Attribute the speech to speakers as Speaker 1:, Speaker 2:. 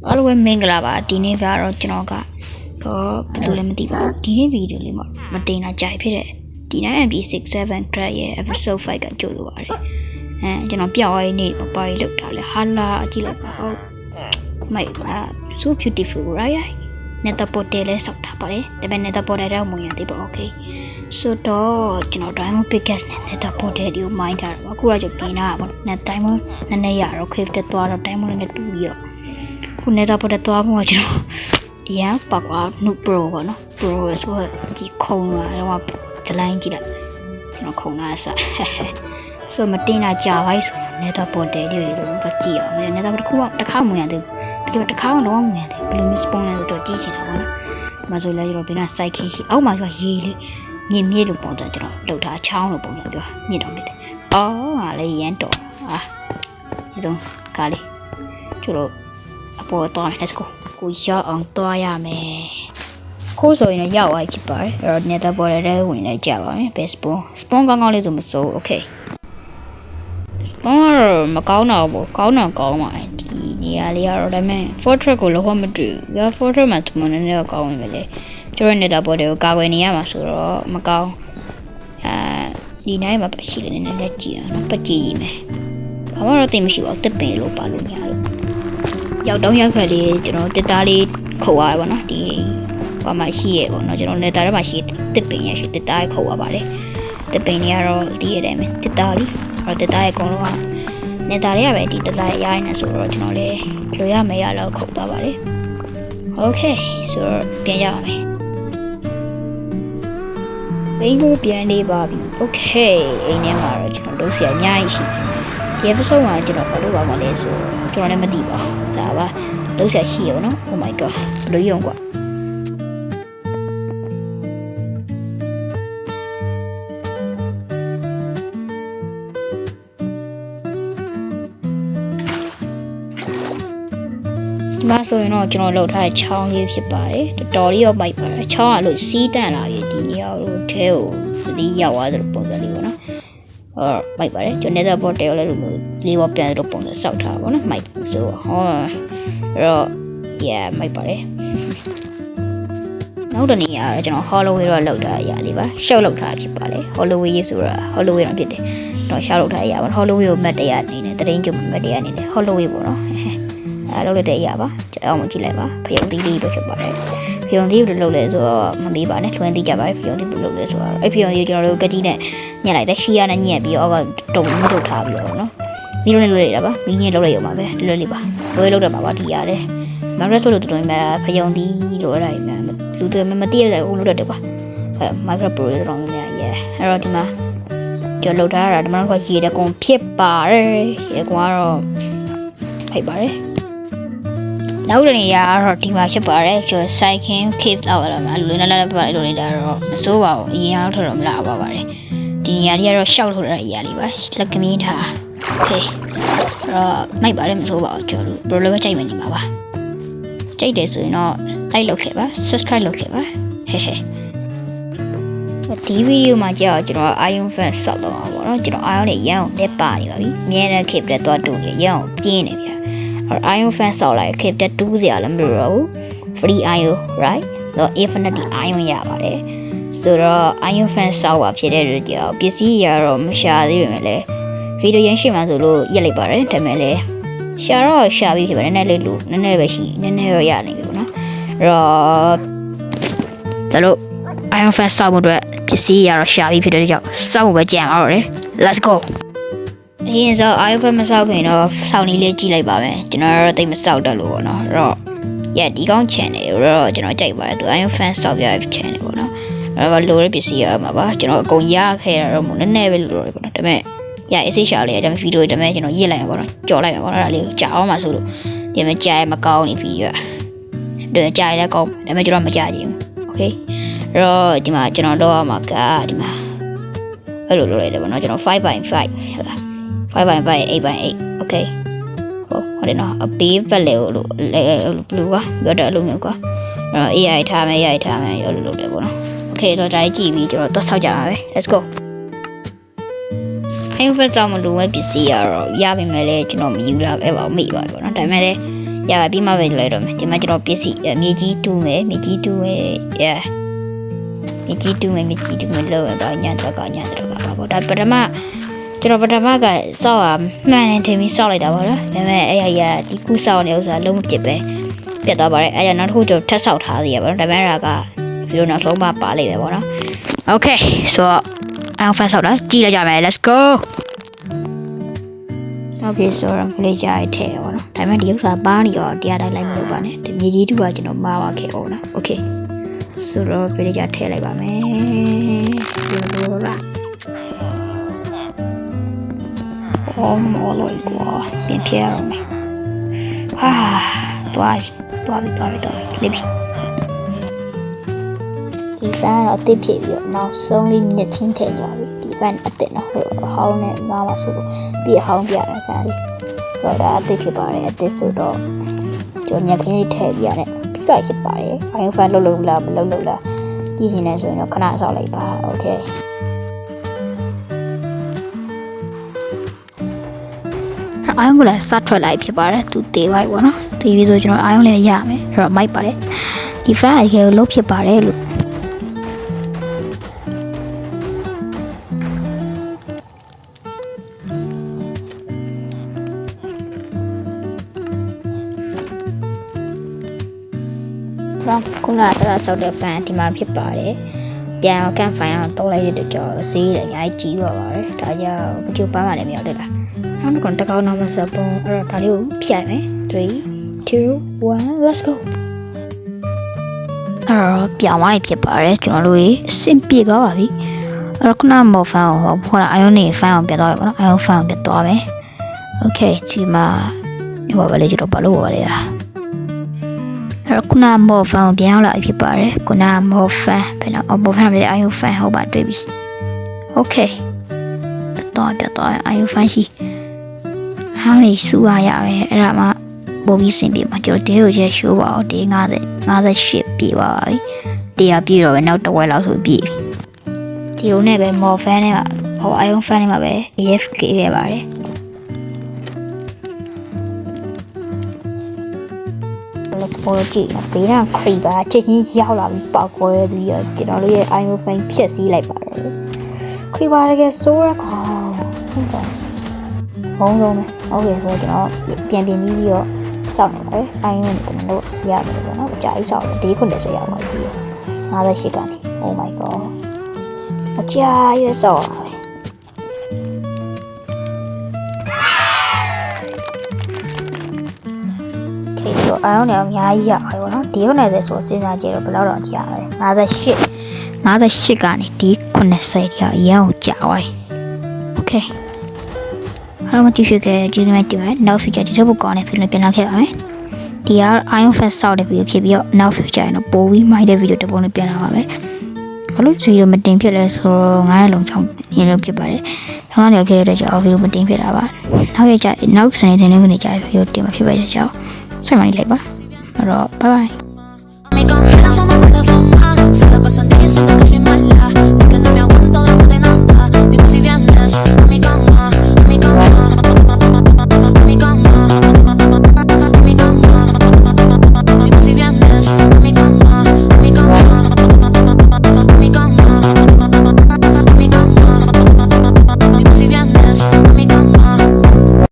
Speaker 1: အားလုံးပဲမင်္ဂလာပါဒီနေ့ကတော့ကျွန်တော်ကတော့ဘယ်လိုလဲမသိပါဘူးဒီနေ့ဗီဒီယိုလေးမှာမတင်တာကြိုက်ဖြစ်တဲ့ဒီ 9MP67 track ရဲ့ episode 5ကကြိုလို့ပါတယ်ကျွန်တော်ပြောင်းရနေပါရီလောက်တာလဲဟာလာကြည့်လိုက်ပါဟုတ်မိုက်လား so beautiful right နဲ့တော့ပေါ်တယ်လဲစောက်တာပါတယ်ဒါပေမဲ့နဲ့တော့ပေါ်တယ်တော့မဝင်ရသေးပါ okay so တော့ကျွန်တော် diamond pickaxe နဲ့တော့ပေါ်တယ်ဒီကို mine ထားတာအခုတော့ကျပြင်တာပေါ့နဲ့ diamond နည်းနည်းရတော့ cave တက်သွားတော့ diamond နဲ့တူပြီးတော့ခုနဲ့တော့ပေါ်တယ်သွားမှကျွန်တော်ရပါကွာနု pro ပေါ့နော် pro ဆိုတော့ဒီခုံလာတော့ဇလိုင်းကြည့်လိုက်ကျွန်တော်ခုံလာစဆိုမတင်တာကြာပါဆိုနဲ့တော့ပေါ်တယ်ဒီလိုတော့ကြည့်အောင်နဲ့တော့တစ်ခါမှမရသေးဘူးတကယ်တစ်ခါမှတော့မရသေးဘူးဘယ်လိုမျိုး spawn လဲတော့ကြည့်ချင်တာပေါ့နော်မဆိုလဲကျွန်တော်ပြန်စိုက်ခင်းရှိအောက်မှာဆိုရေးလေးမြင့်မြင့်လို့ပုံစံကျွန်တော်လောက်ထားချောင်းလို့ပုံစံပြောမြင့်တော့မြင့်တယ်အော်ဟာလေရန်တော်ဒီဆုံးကားလေးကျွန်တော်အပေါ်တော့ let's go ကိုရောက်အောင်တွားရမယ်ခိုးဆိုရင်ရောက်သွားဖြစ်ပါတယ်အဲ့တော့ nether border ထဲဝင်လိုက်ကြပါမယ် best spawn ကောင်းကောင်းလေးဆိုမစိုး okay spawn မကောင်းတော့ဘူးကောင်းတော့ကောင်းပါတယ်ဒီနေရာလေးကတော့ဒါပေမဲ့ fortress ကိုလုံးဝမတွေ့ဘူး fortress မှာသူမနည်းနည်းကောင်းဝင်ပဲလေကျွန်တော် nether border ကိုကာကွယ်နေရမှာဆိုတော့မကောင်းဒီနိုင်မှာရှိတယ်နည်းနည်းကြည့်အောင်နော်ပတ်ကြည့်ရမယ်ဘာမှတော့သိမရှိပါဘူးတစ်ပင်လို့ပါလို့ညာလို့ရောက်တော့ရောက်ခက်လေးကျွန်တော်တစ်သားလေးခုတ်ရပါတော့ဒီဘာမှရှိရပေါ့နော်ကျွန်တော် nether ထဲမှာရှိတစ်ပင်ရရှိတစ်သားခုတ်ရပါတယ်တစ်ပင်တွေကတော့ဒီရတဲ့မယ်တစ်သားလေးအဲ့တစ်သားရဲ့အကုန်လုံးက nether တွေကပဲဒီတစ်သားရရနေဆိုတော့ကျွန်တော်လည်းလိုရမယ်ရတော့ခုတ်သွားပါတယ် okay ဆိုတော့ပြန်ရပါမယ်ဘိန်းကိုပြန်နေပါပြီ okay အိမ်ထဲမှာတော့ကျွန်တော်လုပ်စရာအများကြီးရှိဒီ episode မှာကျွန်တော်ဘာလို့ပါမလဲဆိုကျွန်တော်လည်းမသိပါဘူးဒါပါလုပ်စရာရှိရောနော် oh my god ဘယ်လိုရုံကွာဒီမှာဆိုရင်တော့ကျွန်တော်လောက်ထားတဲ့ချောင်းလေးဖြစ်ပါတယ်တော်လေးရောပိုက်ပါတယ်ချောင်းကလို့စီးတန့်လာရင်ဒီနေရာကိုထဲကိုသတိရောက်သွားတဲ့ပုံစံလေးပေါ့နော်မိုက်ပါတယ်ကျွန်တော် nether portal လည်းလို့လေးပေါ်ပြန်လို့ပုံစံစောက်ထားပါတော့မိုက်ဆိုဟောအဲ့တော့ yeah မိုက်ပါတယ်နောက်တစ်နေရာကျွန်တော် Halloween တော့လောက်ထားရလေးပါရှောက်လောက်ထားဖြစ်ပါလေ Halloween ရေးဆိုတာ Halloween တော့ဖြစ်တယ်တော့ရှောက်လောက်ထားရပါ Halloween ကိုမတ်တရားအနေနဲ့တရင်ကျုံမတ်တရားအနေနဲ့ Halloween ပေါ့နော်အဲ့လောက်လက်တဲ့ရပါအောင်မကြည့်လိုက်ပါဖယုံသီးလေးပဲဖြစ်ပါတယ်ဖယုံသီးဘယ်လိုလုပ်လဲဆိုတော့မမေးပါနဲ့လွှမ်းသိကြပါတယ်ဖယုံသီးဘယ်လိုလုပ်လဲဆိုတော့အဲ့ဖယုံသီးကျွန်တော်တို့ကတိနဲ့ညှက်လိုက်တဲ့ရှီယာနဲ့ညှက်ပြီးတော့တုံမီးထုတ်ထားပြီးတော့နော်မီးလုံးနဲ့လုပ်လိုက်တာပါမီးညှက်လုပ်လိုက်ရုံပါပဲလွယ်လေးပါလွယ်လုပ်တယ်မှာပါဒီရတယ်မရက်ဆိုလို့တော်တော်များဖယုံသီးလို့အဲ့ဒါများလူတွေမသိရတဲ့အုံလုပ်တယ်ကွာအဲ့ micro pro တော်တော်များများအဲ့တော့ဒီမှာကျွန်တော်လုပ်ထားတာဒီမှာတော့ရေတကုံဖြစ်ပါတယ်ရေကွာတော့ဖိတ်ပါတယ်နောက်တစ်နေရာတော့ဒီမှာဖြစ်ပါတယ်ကျွန်တော် cycling cave လောက်ရမှာလွယ်လာလာပါလို့နေတာတော့မစိုးပါဘူးအရင်ရောက်တော့မလာပါပါတယ်ဒီနေရာကြီးကတော့ရှောက်ထုတ်ရတဲ့အရာလေးပါလက်ကမင်းထား okay တော့မိုက်ပါတယ်မစိုးပါဘူးကျွန်တော်တို့ဘယ်လိုလဲကြိုက်မှနေမှာပါကြိုက်တယ်ဆိုရင်တော့ like လုပ်ခဲ့ပါ subscribe လုပ်ခဲ့ပါဟဲ့ဒီဗီဒီယိုမှာကြာကျွန်တော် iron fan ဆောက်တော့မှာပေါ့နော်ကျွန်တော် iron နဲ့ရန်အောင်လက်ပါနေပါပြီအမြဲတမ်း cave တက်သွားတူရရန်အောင်ပြင်းနေဗျာiron fan ဆောက်လိုက် cave တက်တူးစရာလည်းမလိုတော့ဘူး free iron right တော့ infinity iron ရပါတယ်ဆိုတော့ iron fan ဆောက်ပါဖြစ်တဲ့လူကြောင့်ပစ္စည်းရတော့မရှာသေးပေမဲ့လည်းဗီဒီယိုရင်းရှိမှဆိုလို့ရက်လိုက်ပါတယ်ဒါပေမဲ့လည်းရှာတော့ရှာပြီးဖြစ်ပါတယ်နည်းနည်းလေးလို့နည်းနည်းပဲရှိနည်းနည်းတော့ရနေပြီပေါ့နော်အဲ့တော့ဒါလို့ iron fan ဆောက်ဖို့အတွက်ပစ္စည်းရတော့ရှာပြီးဖြစ်တဲ့ကြောင့်ဆောက်ဖို့ပဲကြံအောင်တယ် let's goအရင်ဆို iron fan မဆောက်ခင်တော့ဆောင်းနည်းလေးကြည့်လိုက်ပါမယ်ကျွန်တော်တော့တိတ်မဆောက်တတ်လို့ပေါ့နော်အဲ့တော့ဒီကောင်း channel ကိုတော့ကျွန်တော်ကြိုက်ပါတယ်သူ iron fan ဆောက်ပြတဲ့ channel ပေါ့နော်အဲ့တော့လိုတဲ့ပစ္စည်းရမှာပါကျွန်တော်အကုန်ရခဲ့တာတော့နည်းနည်းပဲလိုတော့ပေါ့နော်ဒါပေမဲ့အစစ်ရှာလေးဒါပေမဲ့ဗီဒီယိုဒါပေမဲ့ကျွန်တော်ရစ်လိုက်မှာပေါ့နော်ကြော်လိုက်မှာပေါ့နော်အဲ့ဒါလေးကိုကြာအောင်မှာဆိုလို့ဒီမှာကြာရမကောင်းနေဗီဒီယိုကကြာရလည်းကောင်းဒါပေမဲ့ကျွန်တော်မကြာချင်ဘူး okay အဲ့တော့ဒီမှာကျွန်တော်တော့ရမှာကဒီမှာအဲ့လိုလုပ်လိုက်တယ်ပေါ့နော်ကျွန်တော် 5x5 ဟုတ်လား5x5 8x8 okay ဟုတ်တယ်နော်အပေးပတ်လေလို့ဘလူးကွာပြောတယ်အလိုမျိုးကွာအဲ့တော့ AI ထားမယ်ရိုက်ထားမယ်ရောလို့လုပ်တယ်ပေါ့နော် okay တော့ဒါကြည့်ပြီးကျွန်တော်တော့ဆောက်ကြပါပဲ let's go ဟင်းဖက်ကြောင့်မလို့ပဲပစ္စည်းရတော့ရပါမယ်လေကျွန်တော်မယူလာပဲပါမိပါပေါ့နော်ဒါပေမဲ့လည်း ရပါပြီးမှပဲလွယ်တော့မယ်ဒီမှာကျွန်တော်ပစ္စည်းမြေကြီးတူးမယ်မြေကြီးတူးမယ်မြေကြီးတူးမယ်လို့တော့ညတော့ကပါပေါ့ဒါပထမကျွန်တော်ပထမကစောက်အောင်မှန်နေထင်ပြီးစောက်လိုက်တာပေါ့နော်ဒါပေမဲ့အဲ့ရဒီကူးစောက်နေဥစ္စာလုံးမပြစ်ပဲပြတ်သွားပါတယ်အဲ့ရနောက်တစ်ခုကျွန်တော်ထပ်စောက်ထားသေးရပါတော့ဒါပေမဲ့ကဗီဒီယိုနောက်ဆုံးမှပါလိမ့်မယ်ပေါ့နော် Okay ဆိုတော့အောင်ဖတ်စောက်တာကြည့်လိုက်ကြမယ် Let's go Okay ဆိုတော့ကလေးကြားရထဲပေါ့နော်ဒါပေမဲ့ဒီဥစ္စာပါနေတော့တရားတိုင်းလိုက်မလို့ပါနဲ့ဒီမြေကြီးတူကကျွန်တော်မှားပါခဲ့အောင်နော် Okay ဆိုတော့ကလေးကြားထဲလိုက်ပါမယ်ဒီလိုလားOh, malo igual. Bien quiero. Tuavi. Clip. Đi fan ở tiếp thị việc nó sông lên nhật thiên thể nhỏ đi fan ở tận nó hậu này mà số bị hậu bị cái đi rồi đã tiếp thị bảo này tiếp số đó cho nhà cái thể việc này cái bảo này anh fan lâu là gì thì này rồi nó khả năng sao lại ba ok iron ကိုလည်းစထွက်လိုက်ဖြစ်ပါတယ်သူတေးလိုက်ပေါ့နော်တေးပြီးဆိုကျွန်တော် iron လည်းရမယ်အဲ့တော့မိုက်ပါတယ်ဒီ fan အရေကိုလုံးဖြစ်ပါတယ်လို့ခုနကဆောက်တဲ့ fan ဒီမှာဖြစ်ပါတယ်ပြန်အောင်ကန်ဖိုင်အောင်တုံးလိုက်တဲ့ကြော်ဈေးလည်းအများကြီးကြီးပါပါတယ်ဒါကြောင့်မချိုးပန်းမှလည်းမရောက်တဲ့လားနောက်တစ်ခုတကောင်းနောက်မစပုံအဲ့တော့ဒါလေးကိုဖြတ်မယ်3 2 1 let's go အဲ့တော့ပြောင်းသွားဖြစ်ပါတယ်ကျွန်တော်တို့ရေအဆင်ပြေသွားပါပြီအဲ့တော့ခုနမော်ဖန်ကိုခေါ်တာ iron နေ fan ကိုပြတ်သွားပြီပေါ့နော် iron fan ကိုပြတ်သွားမယ် okay ဒီမှာဟိုပါလေကျွန်တော်ဘာလို့ပါလဲအဲ့တော့ခုနမော်ဖန်ကိုပြန်ရောက်လာဖြစ်ပါတယ်ခုနမော်ဖန်ဘယ်တော့မော်ဖန်နဲ့ iron fan ဟုတ်ပါတွေ့ပြီ okay တော့iron fan ရှိဟောင်းနေစူရရပဲအဲ့ဒါမှပို့ပြီးစင်ပြေမှာကျွန်တော်တဲကိုချက်ရှိုးပါအောင်58ပြေပါပြီတရားပြေတော့ပဲနောက်တစ်ဝက်လောက်ဆိုပြေပြီဒီလိုနဲ့ပဲမော်ဖန်နဲ့ဟို iron fan နဲ့မှာပဲ AFK ခဲ့ပါတယ်let's go ကြည့်ဘေးကခရီးပါချက်ချင်းရောက်လာပြီးပေါက်ကွဲပြီးတော့ကျွန်တော်တို့ရဲ့ iron fan ဖြက်စီးလိုက်ပါတယ်ခရီးပါတကယ်ဆိုးရခေါဟုတ်စားဘုံလုံးမယ်ဟုတ်ကဲ့ဆိုတော့ကျွန်တော်ပြန်ပြီးတော့စောင့်နေပါတယ်အိုင်းဝင်ကျွန်တော်တို့ရတယ်ပေါ့နော်အကြာကြီးစောင့်တယ်ဒီ90ရောက်ပါကြည့်58ကနေ Oh my god အကြာကြီးစောင့်ရပဲခေဆိုအိုင်းဝင်အများကြီးရပါတယ်ပေါ့နော်ဒီ90ဆိုစဉ်းစားကြည့်တော့ဘယ်လောက်တော့ကြာလဲ58ကနေဒီ90ရောက်ရအောင်ကြာသွားပြီ Okayအားလုံးကြည့်ရှုခဲ့ကြည့်နေတယ်နောက် future ဒီတော့ကောင်းတဲ့ film ပြန်လာခဲ့ပါမယ်ဒီက iron fan ဆောက်တဲ့ video ဖြစ်ပြီးတော့နောက် future ရင်တော့ပိုပြီးမိုက်တဲ့ video တစ်ပုံနဲ့ပြန်လာပါမယ်ဘာလို့ဒီလိုမတင်ဖြစ်လဲဆိုတော့9ရက်လုံးချောင်းရင်းလို့ဖြစ်ပါတယ်ခေါင်းကနေဖြစ်တဲ့ကြောင့် video မတင်ဖြစ်တာပါနောက်ရကြနောက်စနေတင်နေကြ video တင်မှာဖြစ်ပါတဲ့ကြောင့်ဆက်မနေလိုက်ပါအဲ့တော့ bye bye Se la pasan diciendo que soy mala, porque no me aguanto de nada. Dime si vienes a mi cama.